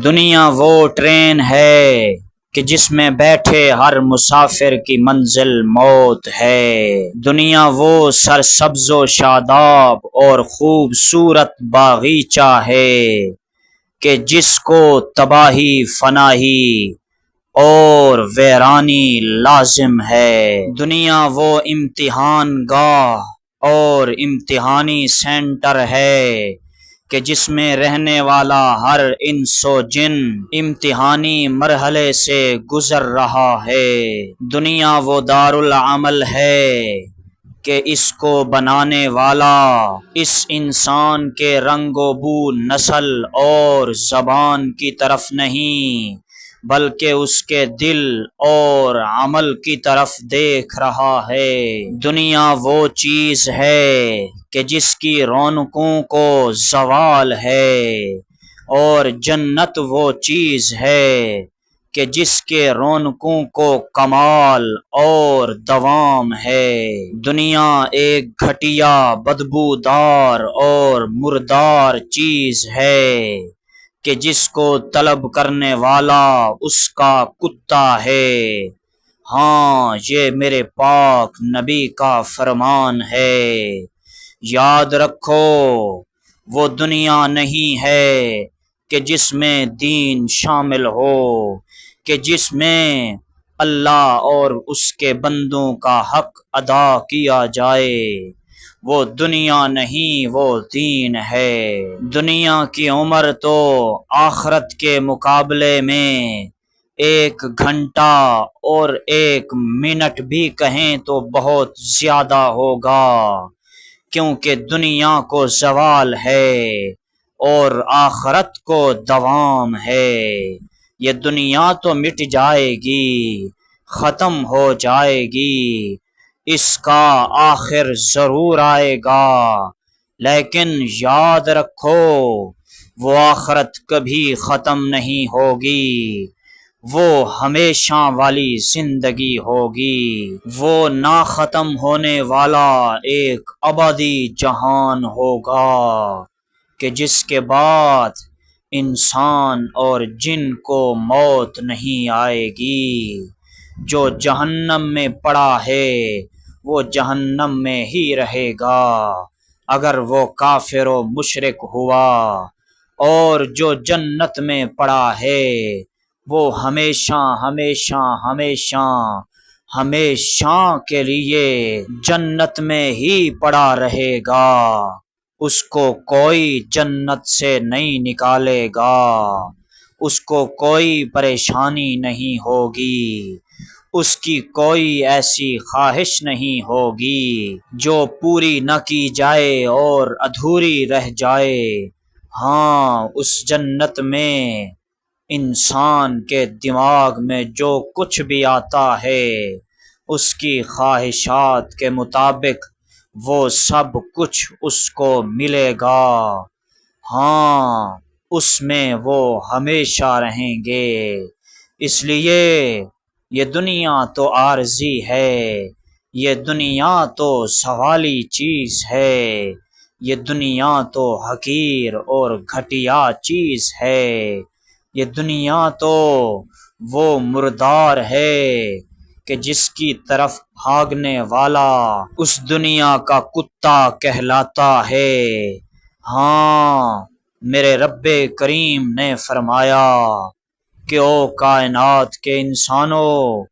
دنیا وہ ٹرین ہے کہ جس میں بیٹھے ہر مسافر کی منزل موت ہے۔ دنیا وہ سرسبز و شاداب اور خوبصورت باغیچہ ہے کہ جس کو تباہی فناہی اور ویرانی لازم ہے۔ دنیا وہ امتحان گاہ اور امتحانی سینٹر ہے کہ جس میں رہنے والا ہر انس و جن امتحانی مرحلے سے گزر رہا ہے۔ دنیا وہ دارالعمل ہے کہ اس کو بنانے والا اس انسان کے رنگ و بو، نسل اور زبان کی طرف نہیں بلکہ اس کے دل اور عمل کی طرف دیکھ رہا ہے۔ دنیا وہ چیز ہے کہ جس کی رونقوں کو زوال ہے، اور جنت وہ چیز ہے کہ جس کے رونقوں کو کمال اور دوام ہے۔ دنیا ایک گھٹیا، بدبودار اور مردار چیز ہے کہ جس کو طلب کرنے والا اس کا کتا ہے۔ ہاں، یہ میرے پاک نبی کا فرمان ہے۔ یاد رکھو، وہ دنیا نہیں ہے کہ جس میں دین شامل ہو، کہ جس میں اللہ اور اس کے بندوں کا حق ادا کیا جائے۔ وہ دنیا نہیں، وہ دین ہے۔ دنیا کی عمر تو آخرت کے مقابلے میں ایک گھنٹہ اور ایک منٹ بھی کہیں تو بہت زیادہ ہوگا، کیونکہ دنیا کو زوال ہے اور آخرت کو دوام ہے۔ یہ دنیا تو مٹ جائے گی، ختم ہو جائے گی، اس کا آخر ضرور آئے گا، لیکن یاد رکھو وہ آخرت کبھی ختم نہیں ہوگی، وہ ہمیشہ والی زندگی ہوگی، وہ نہ ختم ہونے والا ایک ابدی جہان ہوگا کہ جس کے بعد انسان اور جن کو موت نہیں آئے گی۔ جو جہنم میں پڑا ہے وہ جہنم میں ہی رہے گا اگر وہ کافر و مشرک ہوا، اور جو جنت میں پڑا ہے وہ ہمیشہ ہمیشہ ہمیشہ ہمیشہ کے لیے جنت میں ہی پڑا رہے گا۔ اس کو کوئی جنت سے نہیں نکالے گا، اس کو کوئی پریشانی نہیں ہوگی، اس کی کوئی ایسی خواہش نہیں ہوگی جو پوری نہ کی جائے اور ادھوری رہ جائے۔ ہاں، اس جنت میں انسان کے دماغ میں جو کچھ بھی آتا ہے اس کی خواہشات کے مطابق وہ سب کچھ اس کو ملے گا۔ ہاں، اس میں وہ ہمیشہ رہیں گے۔ اس لیے یہ دنیا تو عارضی ہے، یہ دنیا تو زوالی چیز ہے، یہ دنیا تو حقیر اور گھٹیا چیز ہے، یہ دنیا تو وہ مردار ہے کہ جس کی طرف بھاگنے والا اس دنیا کا کتا کہلاتا ہے۔ ہاں، میرے رب کریم نے فرمایا کہ او کائنات کے انسانوں،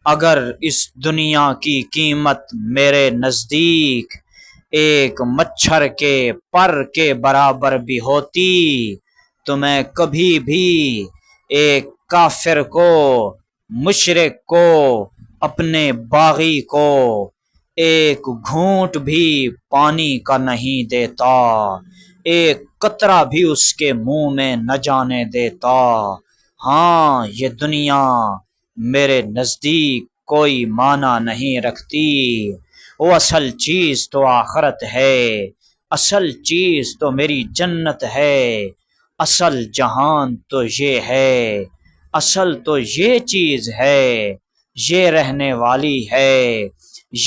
اگر اس دنیا کی قیمت میرے نزدیک ایک مچھر کے پر کے برابر بھی ہوتی تو میں کبھی بھی ایک کافر کو، مشرک کو، اپنے باغی کو ایک گھونٹ بھی پانی کا نہیں دیتا، ایک قطرہ بھی اس کے منہ میں نہ جانے دیتا۔ ہاں، یہ دنیا میرے نزدیک کوئی معنی نہیں رکھتی، وہ اصل چیز تو آخرت ہے، اصل چیز تو میری جنت ہے، اصل جہان تو یہ ہے، اصل تو یہ چیز ہے، یہ رہنے والی ہے،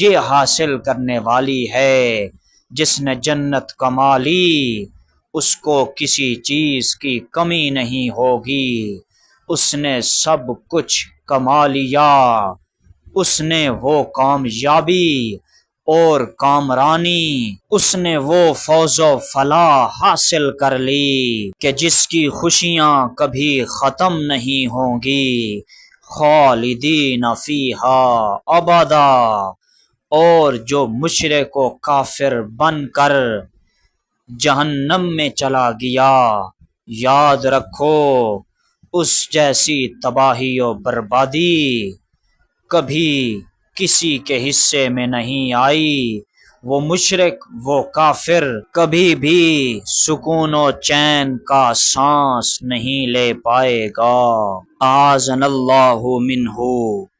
یہ حاصل کرنے والی ہے۔ جس نے جنت کما لی اس کو کسی چیز کی کمی نہیں ہوگی، اس نے سب کچھ کما لیا، اس نے وہ کامیابی اور کامرانی، اس نے وہ فوز و فلاح حاصل کر لی کہ جس کی خوشیاں کبھی ختم نہیں ہوں گی، خالدین فیہا ابدا۔ اور جو مشرک و کافر بن کر جہنم میں چلا گیا، یاد رکھو اس جیسی تباہی و بربادی کبھی کسی کے حصے میں نہیں آئی۔ وہ مشرک، وہ کافر کبھی بھی سکون و چین کا سانس نہیں لے پائے گا۔ اعاذنا اللہ منہ۔